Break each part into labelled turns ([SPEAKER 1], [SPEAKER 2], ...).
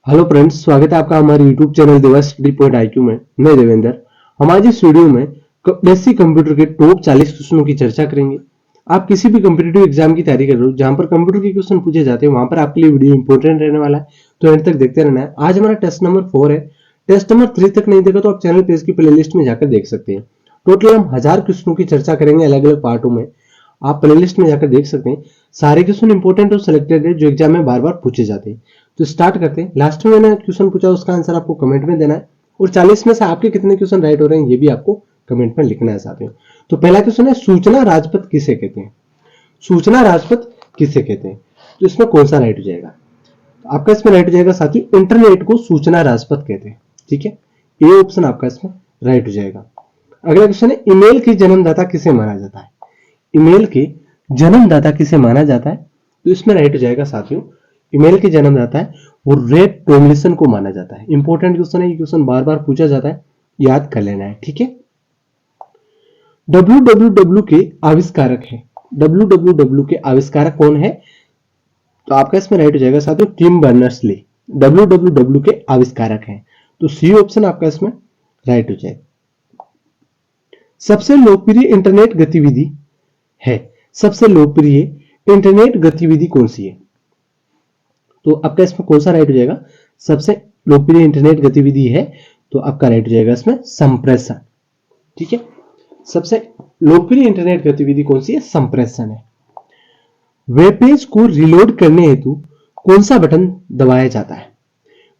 [SPEAKER 1] Hello friends, स्वागत है आपका हमारे यूट्यूब चैनल देवा स्टडी पॉइंट IQ में। मैं देवेंद्र। हमारे इस वीडियो में बेसिक कंप्यूटर के टॉप 40 क्वेश्चनों की चर्चा करेंगे। आप किसी भी कम्पिटेटिव एग्जाम की तैयारी कर रहे हो जहां पर कंप्यूटर के क्वेश्चन पूछे जाते हैं, वहां पर आपके लिए वीडियो इंपॉर्टेंट रहने वाला है, तो एंड तक देखते रहना है। आज हमारा टेस्ट नंबर 4 है। टेस्ट नंबर 3 तक नहीं देखा तो आप चैनल पे इसकी प्लेलिस्ट में जाकर देख सकते हैं। टोटल हम 1000 क्वेश्चनों की चर्चा करेंगे अलग अलग पार्टों में। आप प्लेलिस्ट में जाकर देख सकते हैं। सारे क्वेश्चन इंपॉर्टेंट और सिलेक्टेड है जो एग्जाम में बार बार पूछे जाते हैं। तो स्टार्ट करते हैं। लास्ट में मैंने क्वेश्चन पूछा, उसका आंसर आपको कमेंट में देना है और 40 में से आपके कितने क्वेश्चन राइट हो रहे हैं ये भी आपको कमेंट में लिखना है साथियों। तो पहला क्वेश्चन है, सूचना राजपथ किसे कहते हैं? सूचना राजपथ किसे कहते हैं? तो इसमें कौन सा राइट हो जाएगा? तो आपका इसमें राइट हो जाएगा साथियों, इंटरनेट को सूचना राजपथ कहते हैं। ठीक है, ये ऑप्शन आपका इसमें राइट हो जाएगा। अगला क्वेश्चन है, ईमेल के जन्मदाता किसे माना जाता है? ईमेल के जन्मदाता किसे माना जाता है? तो इसमें राइट हो जाएगा साथियों, ईमेल के जन्मदाता है वो रे टॉमलिंसन को माना जाता है। इंपॉर्टेंट क्वेश्चन है, ये क्वेश्चन बार बार पूछा जाता है, याद कर लेना है। ठीक है, www के आविष्कारक है। www के आविष्कारक कौन है? तो आपका इसमें राइट हो जाएगा साथियों, टिम बर्नर्स-ली www के आविष्कारक हैं। तो सी ऑप्शन आपका इसमें राइट हो जाएगा। सबसे लोकप्रिय इंटरनेट गतिविधि है। सबसे लोकप्रिय इंटरनेट गतिविधि कौन सी है? तो आपका इसमें कौन सा राइट हो जाएगा? सबसे लोकप्रिय इंटरनेट गतिविधि है तो आपका राइट हो जाएगा इसमें संप्रेषण। ठीक है, सबसे लोकप्रिय इंटरनेट गतिविधि कौन सी है? संप्रेषण है। वेब पेज को रिलोड करने हेतु कौन सा बटन दबाया जाता है?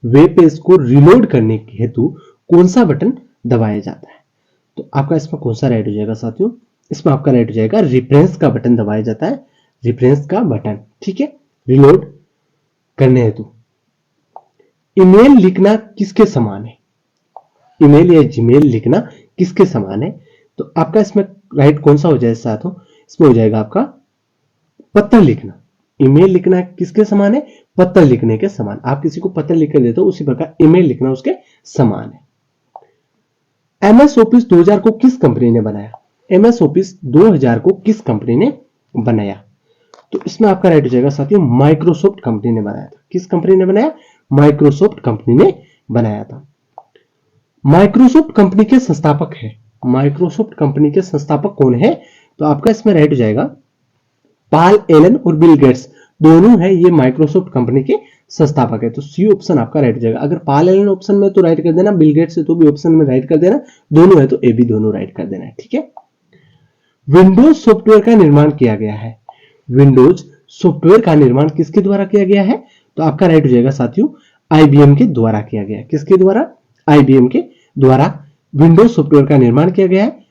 [SPEAKER 1] वेब पेज को रिलोड करने हेतु कौन सा बटन दबाया जाता है? तो आपका इसमें कौन सा राइट हो जाएगा साथियों? इसमें आपका राइट हो जाएगा रिफ्रेश का बटन दबाया जाता है, रिफ्रेश का बटन। ठीक है, रिलोड करने हेतु। ईमेल लिखना किसके समान है? ईमेल या जीमेल लिखना किसके समान है? तो आपका इसमें राइट कौन सा हो जाएगा साथियों? इसमें हो जाएगा आपका पत्र लिखना। ईमेल लिखना किसके समान है? पत्र लिखने के समान। आप किसी को पत्र लिख कर देते हो, उसी प्रकार ईमेल लिखना उसके समान है। MS ऑफिस 2000 को किस कंपनी ने बनाया? MS ऑफिस 2000 को किस कंपनी ने बनाया? तो इसमें आपका राइट हो जाएगा साथियों, माइक्रोसॉफ्ट कंपनी ने बनाया था। किस कंपनी ने बनाया? माइक्रोसॉफ्ट कंपनी ने बनाया था। माइक्रोसॉफ्ट कंपनी के संस्थापक है। माइक्रोसॉफ्ट कंपनी के संस्थापक कौन है? तो आपका इसमें राइट हो जाएगा पॉल एलन और बिल गेट्स, दोनों है ये माइक्रोसॉफ्ट कंपनी के संस्थापक है। तो सी ऑप्शन आपका राइट हो जाएगा। अगर पॉल एलन ऑप्शन में तो राइट कर देना, बिल गेट्स है तो भी ऑप्शन में राइट कर देना, दोनों है तो ए भी दोनों राइट कर देना है। ठीक है, विंडोज सॉफ्टवेयर का निर्माण किया गया है। विंडोज सॉफ्टवेयर का निर्माण किसके द्वारा किया गया है? तो आपका राइट हो जाएगा साथियों, IBM के द्वारा किया गया है। किसके द्वारा? IBM के द्वारा विंडोज सॉफ्टवेयर का निर्माण किया गया है।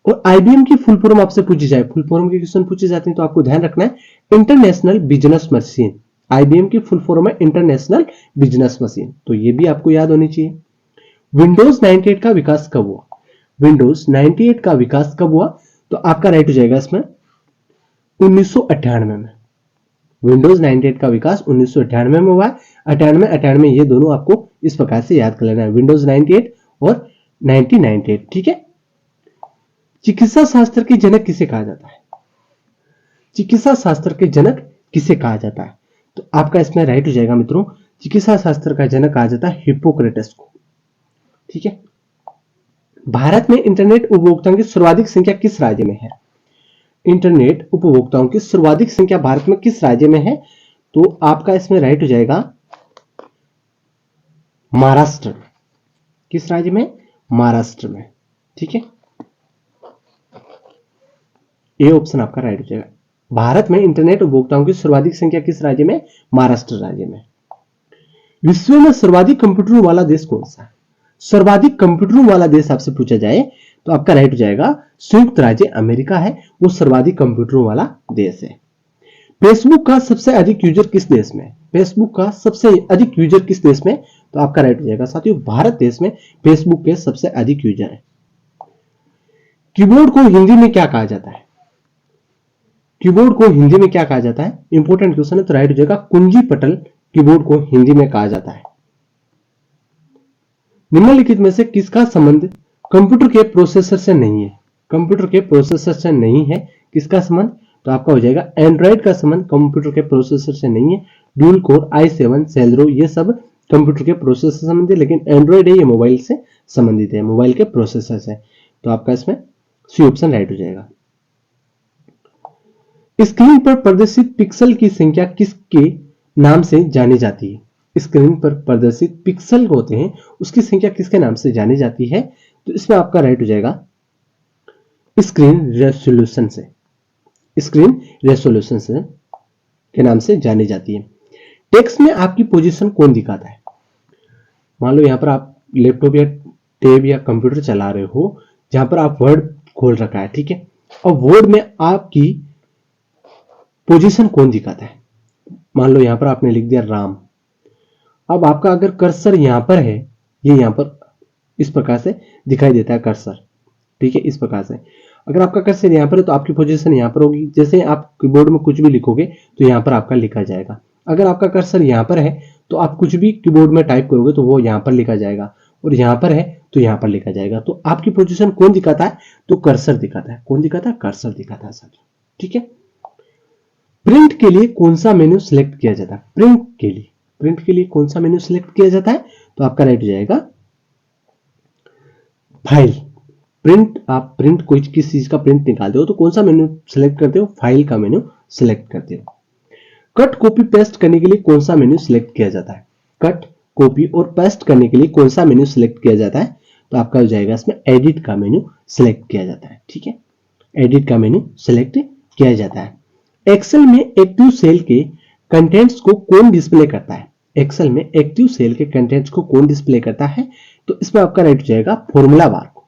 [SPEAKER 1] और IBM की फुल फॉर्म आपसे पूछी जाए, फुल फॉर्म के क्वेश्चन पूछे जाते हैं तो आपको ध्यान रखना है, इंटरनेशनल बिजनेस मशीन। IBM की फुल फॉर्म है इंटरनेशनल बिजनेस मशीन, तो ये भी आपको याद होनी चाहिए। विंडोज 98 का विकास कब हुआ? विंडोज 98 का विकास कब हुआ? तो आपका राइट हो जाएगा इसमें 1998 में। विंडोज 98 का विकास 1998 में हुआ है। 98 ये दोनों आपको इस प्रकार से याद कर लेना है, विंडोज 98 और 1998। ठीक है, चिकित्सा शास्त्र के जनक किसे कहा जाता है? चिकित्सा शास्त्र के जनक किसे कहा जाता है? तो आपका इसमें राइट हो जाएगा मित्रों, चिकित्सा शास्त्र का जनक कहा जाता है हिप्पोक्रेटस को। ठीक है, भारत में इंटरनेट उपभोक्ताओं की सर्वाधिक संख्या किस राज्य में है? इंटरनेट उपभोक्ताओं की सर्वाधिक संख्या भारत में किस राज्य में है? तो आपका इसमें राइट हो जाएगा महाराष्ट्र। किस राज्य में? महाराष्ट्र में। ठीक है, ये ऑप्शन आपका राइट हो जाएगा। भारत में इंटरनेट उपभोक्ताओं की सर्वाधिक संख्या किस राज्य में? महाराष्ट्र राज्य में। विश्व में सर्वाधिक कंप्यूटरों वाला देश कौन सा है? सर्वाधिक कंप्यूटरों वाला देश आपसे पूछा जाए तो आपका राइट हो जाएगा संयुक्त राज्य अमेरिका है, वो सर्वाधिक कंप्यूटरों वाला देश है। फेसबुक का सबसे अधिक यूजर किस देश में? फेसबुक का सबसे अधिक यूजर किस देश में? तो आपका राइट हो जाएगा साथियों, भारत देश में फेसबुक के सबसे अधिक यूजर है। कीबोर्ड को हिंदी में क्या कहा जाता है? कीबोर्ड को हिंदी में क्या कहा जाता है? इंपॉर्टेंट क्वेश्चन है, तो राइट हो जाएगा कुंजी पटल कीबोर्ड को हिंदी में कहा जाता है। निम्नलिखित में से किसका संबंध कंप्यूटर के प्रोसेसर से नहीं है? कंप्यूटर के प्रोसेसर से नहीं है, किसका संबंध? तो आपका हो जाएगा एंड्रॉइड का संबंध कंप्यूटर के प्रोसेसर से नहीं है। ड्यूल कोर, i7, सेलेरो ये सब कंप्यूटर के प्रोसेसर से संबंधित, लेकिन एंड्रॉइड है ये मोबाइल से संबंधित है, मोबाइल के प्रोसेसर से। तो आपका इसमें सी ऑप्शन राइट हो जाएगा। स्क्रीन पर प्रदर्शित पिक्सल की संख्या किसके नाम से जानी जाती है? स्क्रीन पर प्रदर्शित पिक्सल होते हैं उसकी संख्या किसके नाम से जानी जाती है? तो इसमें आपका राइट हो जाएगा स्क्रीन रेजोल्यूशन से, स्क्रीन रेजोल्यूशन से के नाम से जानी जाती है। टेक्स्ट में आपकी पोजीशन कौन दिखाता है? मान लो यहां पर आप लैपटॉप या टैब या कंप्यूटर चला रहे हो, जहां पर आप वर्ड खोल रखा है, ठीक है, और वर्ड में आपकी पोजीशन कौन दिखाता है? मान लो यहां पर आपने लिख दिया राम। अब आपका अगर कर्सर यहां पर है, ये यहां पर इस प्रकार से दिखाई देता है कर्सर, ठीक है, इस प्रकार से। अगर आपका कर्सर यहां पर है तो आपकी पोजीशन यहां पर होगी। जैसे आप कीबोर्ड में कुछ भी लिखोगे तो यहां पर आपका लिखा जाएगा। अगर आपका कर्सर यहां पर है तो आप कुछ भी कीबोर्ड में टाइप करोगे तो वो यहां पर लिखा जाएगा, और यहां पर है तो यहां पर लिखा जाएगा। तो आपकी पोजीशन कौन दिखाता है? तो कर्सर दिखाता है। कौन दिखाता है? कर्सर दिखाता है साथियों, ठीक है। प्रिंट के लिए कौन सा मेन्यू सिलेक्ट किया जाता है? प्रिंट के लिए कौन सा मेन्यू सिलेक्ट किया जाता है? तो आपका राइट हो जाएगा फाइल। आप प्रिंट कोई किस चीज का प्रिंट निकालते हो तो कौन सा मेन्यू सिलेक्ट करते हो? फाइल का मेन्यू सिलेक्ट करते हो। कट कॉपी पेस्ट करने के लिए कौन सा मेन्यू सिलेक्ट किया जाता है? कट कॉपी और पेस्ट करने के लिए कौन सा मेन्यू सिलेक्ट किया जाता है? तो आपका हो जाएगा इसमें एडिट का मेन्यू सिलेक्ट किया जाता है, ठीक है, एडिट का मेन्यू सिलेक्ट किया जाता है। एक्सेल में एक्टिव सेल के कंटेंट्स को कौन डिस्प्ले करता है? एक्सेल में एक्टिव सेल के कंटेंट्स को कौन डिस्प्ले करता है? तो इसमें आपका राइट हो जाएगा फॉर्मूला बार को।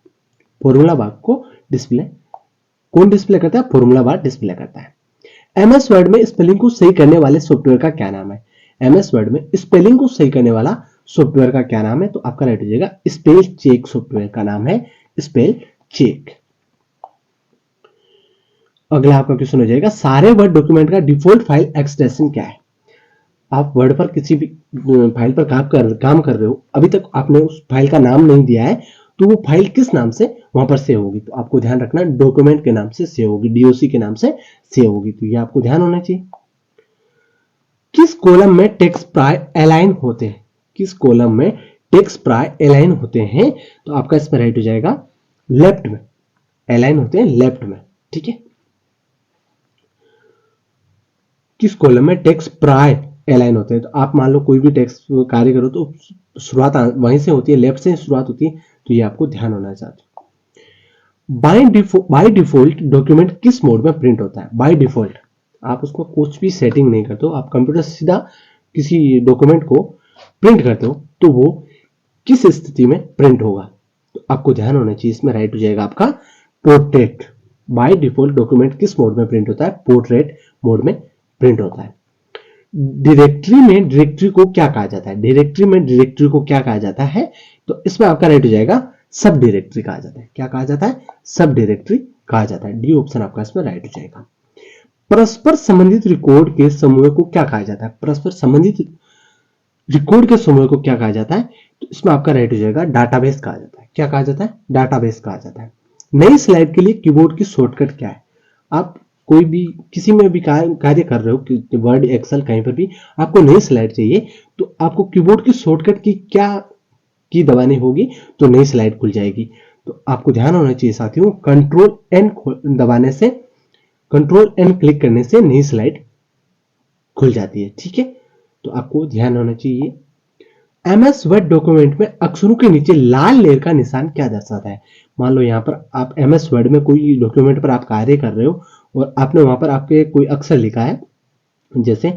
[SPEAKER 1] फॉर्मूला बार को डिस्प्ले कौन डिस्प्ले करता है? फॉर्मूला बार डिस्प्ले करता है। एमएस वर्ड में स्पेलिंग को सही करने वाले सॉफ्टवेयर का क्या नाम है? एमएस वर्ड में स्पेलिंग को सही करने वाला सॉफ्टवेयर का क्या नाम है? तो आपका राइट हो जाएगा स्पेल चेक सॉफ्टवेयर का नाम है स्पेल चेक। अगला आपका क्वेश्चन हो जाएगा सारे वर्ड डॉक्यूमेंट का डिफॉल्ट फाइल एक्सटेंशन क्या है? आप वर्ड पर किसी भी फाइल पर काम कर रहे हो, अभी तक आपने उस फाइल का नाम नहीं दिया है, तो वो फाइल किस नाम से वहां पर सेव होगी? तो आपको ध्यान रखना डॉक्यूमेंट के नाम से सेव होगी, डीओसी के नाम से सेव होगी। तो ये आपको ध्यान होना चाहिए। किस कॉलम में टेक्स्ट प्राय अलाइन होते हैं? किस कॉलम में टेक्स्ट प्राय अलाइन होते हैं? तो आपका इसमें राइट हो जाएगा लेफ्ट में, अलाइन होते हैं लेफ्ट में, ठीक है। किस कॉलम में टेक्स्ट प्राय अलाइन होते हैं? तो आप मान लो कोई भी टेक्स्ट कार्य करो तो शुरुआत वहीं से होती है, लेफ्ट से शुरुआत होती है, तो ये आपको ध्यान होना चाहिए। बाय डिफॉल्ट डॉक्यूमेंट किस मोड में प्रिंट होता है? बाय डिफॉल्ट आप उसको कुछ भी सेटिंग नहीं करते हो, आप कंप्यूटर से सीधा किसी डॉक्यूमेंट को प्रिंट करते हो तो वो किस स्थिति में प्रिंट होगा? तो आपको ध्यान होना चाहिए। इसमें राइट हो जाएगा आपका पोर्ट्रेट। बाय डिफॉल्ट डॉक्यूमेंट किस मोड में प्रिंट होता है? पोर्ट्रेट मोड में प्रिंट होता है। डायरेक्टरी में डायरेक्टरी को क्या कहा जाता है? डायरेक्टरी में डायरेक्टरी को क्या कहा जाता है? तो इसमें आपका राइट हो जाएगा सब डायरेक्टरी कहा जाता है। क्या कहा जाता है? सब डायरेक्टरी कहा जाता है। डी ऑप्शन आपका इसमें राइट हो जाएगा। परस्पर संबंधित रिकॉर्ड के समूह को क्या कहा जाता है? परस्पर संबंधित रिकॉर्ड के समूह को क्या कहा जाता है? तो इसमें आपका राइट हो जाएगा डाटाबेस कहा जाता है। क्या कहा जाता है? डाटाबेस कहा जाता है। नई स्लाइड के लिए कीबोर्ड की शॉर्टकट क्या है? आप कोई भी किसी में भी कार्य कर रहे हो, वर्ड एक्सेल कहीं पर भी आपको नई स्लाइड चाहिए तो आपको कीबोर्ड की शॉर्टकट की क्या की दबानी होगी? तो नई स्लाइड खुल जाएगी। तो आपको ध्यान होना चाहिए साथियों, कंट्रोल एन दबाने से, कंट्रोल एन क्लिक करने से नई स्लाइड खुल जाती है, ठीक है। तो आपको ध्यान होना चाहिए। एमएस वर्ड डॉक्यूमेंट में अक्षरों के नीचे लाल लेयर का निशान क्या दर्शाता है? मान लो यहाँ पर आप एमएस वर्ड में कोई डॉक्यूमेंट पर आप कार्य कर रहे हो और आपने वहां पर आपके कोई अक्षर लिखा है, जैसे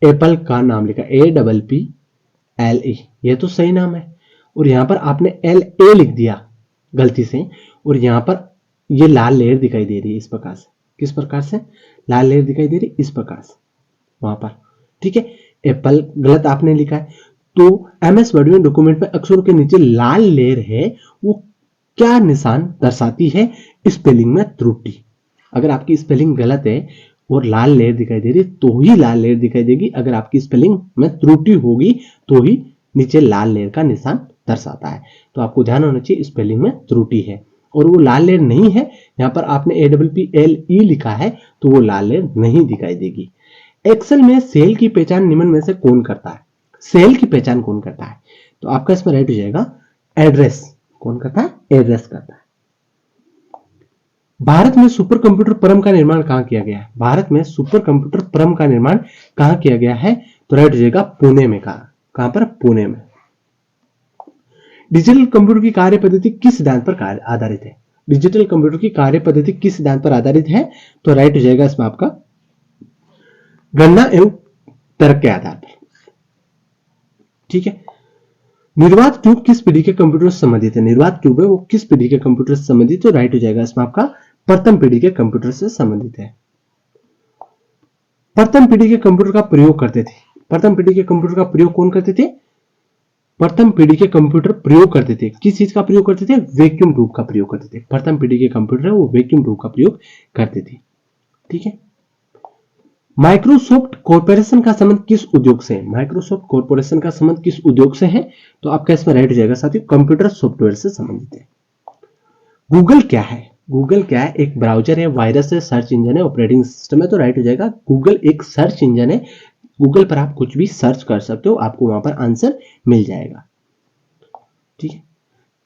[SPEAKER 1] एप्पल का नाम लिखा APPLE, यह तो सही नाम है, और यहां पर आपने LA लिख दिया गलती से, और यहां पर ये लाल लेयर दिखाई दे रही है इस प्रकार से। किस प्रकार से लाल लेयर दिखाई दे रही है? इस प्रकार से वहां पर, ठीक है। एप्पल गलत आपने लिखा है, तो एमएस वर्ड में डॉक्यूमेंट में अक्षरों के नीचे लाल लेयर है, वो क्या निशान दर्शाती है? स्पेलिंग में त्रुटि। अगर आपकी स्पेलिंग गलत है और लाल लेयर दिखाई दे रही तो ही लाल लेयर दिखाई देगी, अगर आपकी स्पेलिंग में त्रुटि होगी तो ही नीचे लाल लेयर का निशान दर्शाता है। तो आपको ध्यान होना चाहिए स्पेलिंग में त्रुटि है, और वो लाल लेयर नहीं है, यहाँ पर आपने APPLE लिखा है तो वो लाल लेयर नहीं दिखाई देगी। एक्सेल में सेल की पहचान निम्न में से कौन करता है? सेल की पहचान कौन करता है? तो आपका इसमें राइट हो जाएगा एड्रेस। कौन करता है? एड्रेस करता है। भारत में सुपर कंप्यूटर परम का निर्माण कहां किया गया है? भारत में सुपर कंप्यूटर परम का निर्माण कहां किया गया है? तो राइट हो जाएगा पुणे में। कहां पर? पुणे में। डिजिटल कंप्यूटर की कार्य पद्धति किस सिद्धांत पर आधारित है? डिजिटल कंप्यूटर की कार्य पद्धति किस सिद्धांत पर आधारित है? तो राइट हो जाएगा इसमें आपका गणना एवं तर्क के आधार पर। ठीक है। निर्वात ट्यूब किस पीढ़ी के कंप्यूटर से संबंधित है? निर्वात ट्यूब है वो किस पीढ़ी के कंप्यूटर से संबंधित? तो राइट हो जाएगा इसमें आपका प्रथम पीढ़ी के कंप्यूटर से संबंधित है। प्रथम पीढ़ी के कंप्यूटर का प्रयोग करते थे। प्रथम पीढ़ी के कंप्यूटर का प्रयोग कौन करते थे? प्रथम पीढ़ी के कंप्यूटर प्रयोग करते थे। किस चीज का प्रयोग करते थे? वैक्यूम ट्यूब का प्रयोग करते थे। प्रथम पीढ़ी के कंप्यूटर है वो वैक्यूम ट्यूब का प्रयोग करते थे। ठीक है। माइक्रोसॉफ्ट कॉर्पोरेशन का संबंध किस उद्योग से है? माइक्रोसॉफ्ट कॉर्पोरेशन का संबंध किस उद्योग से है? तो आपका इसमें राइट हो जाएगा साथियों कंप्यूटर सॉफ्टवेयर से संबंधित है। गूगल क्या है? गूगल क्या है? एक ब्राउजर है, वायरस है, सर्च इंजन है, ऑपरेटिंग सिस्टम है। तो राइट हो जाएगा गूगल एक सर्च इंजन है। गूगल पर आप कुछ भी सर्च कर सकते हो, आपको वहां पर आंसर मिल जाएगा। ठीक है।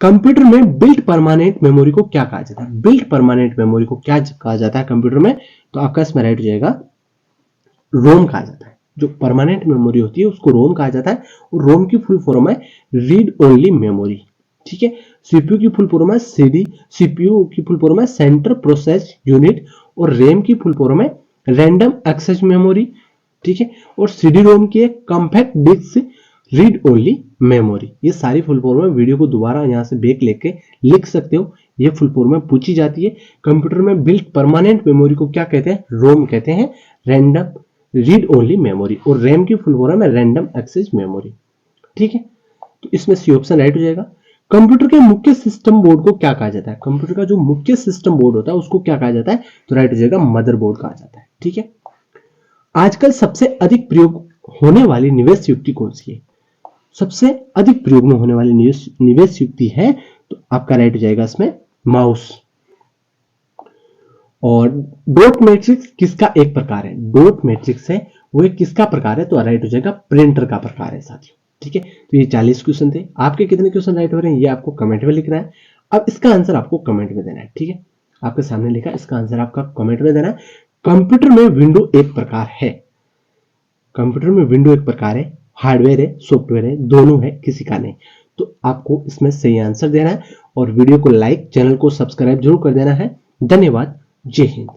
[SPEAKER 1] कंप्यूटर में बिल्ट परमानेंट मेमोरी को क्या कहा जाता है? बिल्ट परमानेंट मेमोरी को क्या कहा जाता है कंप्यूटर में? तो आपका इसमें राइट हो जाएगा रोम कहा जाता है। जो परमानेंट मेमोरी होती है उसको रोम कहा जाता है। और रोम की फुल फॉर्म है रीड ओनली मेमोरी। ठीक है। सीपीयू की फुल फॉर्म है सीडी, सीपीयू की फुल फॉर्म है सेंटर प्रोसेस यूनिट, और रैम की फुल फॉर्म है रैंडम एक्सेस मेमोरी। ठीक है। और सीडी रोम की है compact disc read only memory. ये सारी फुल फॉर्म है। वीडियो को दोबारा यहां से बैक लेके लिख सकते हो। ये फुल फॉर्म में पूछी जाती है। कंप्यूटर में बिल्ट परमानेंट मेमोरी को क्या कहते हैं? रोम कहते हैं, रैंडम रीड ओनली मेमोरी। और रैम की फुल फॉर्म है रैंडम एक्सेस मेमोरी। ठीक है। तो इसमें सी ऑप्शन राइट हो जाएगा। कंप्यूटर के मुख्य सिस्टम बोर्ड को क्या कहा जाता है? कंप्यूटर का जो मुख्य सिस्टम बोर्ड होता है उसको क्या कहा जाता है? तो राइट हो जाएगा मदरबोर्ड कहा जाता है। ठीक है। आजकल सबसे अधिक प्रयोग होने वाली निवेश युक्ति कौन सी है? सबसे अधिक प्रयोग में होने वाली निवेश युक्ति है तो आपका राइट हो जाएगा इसमें माउस। और डॉट मैट्रिक्स किसका एक प्रकार है? डॉट मैट्रिक्स है वो एक किसका प्रकार है? तो राइट हो जाएगा प्रिंटर का प्रकार है साथियों। ठीक है। तो ये 40 क्वेश्चन थे। आपके कितने क्वेश्चन राइट हो रहे हैं ये आपको कमेंट में लिखना है। अब इसका आंसर आपको कमेंट में देना है। ठीक है। आपके सामने लिखा, इसका आंसर आपका कमेंट में देना है। कंप्यूटर में विंडो एक प्रकार है। कंप्यूटर में विंडो एक प्रकार है, हार्डवेयर है, सॉफ्टवेयर है, दोनों है, किसी का नहीं। तो आपको इसमें सही आंसर देना है। और वीडियो को लाइक, चैनल को सब्सक्राइब जरूर कर देना है। धन्यवाद। जय हिंद।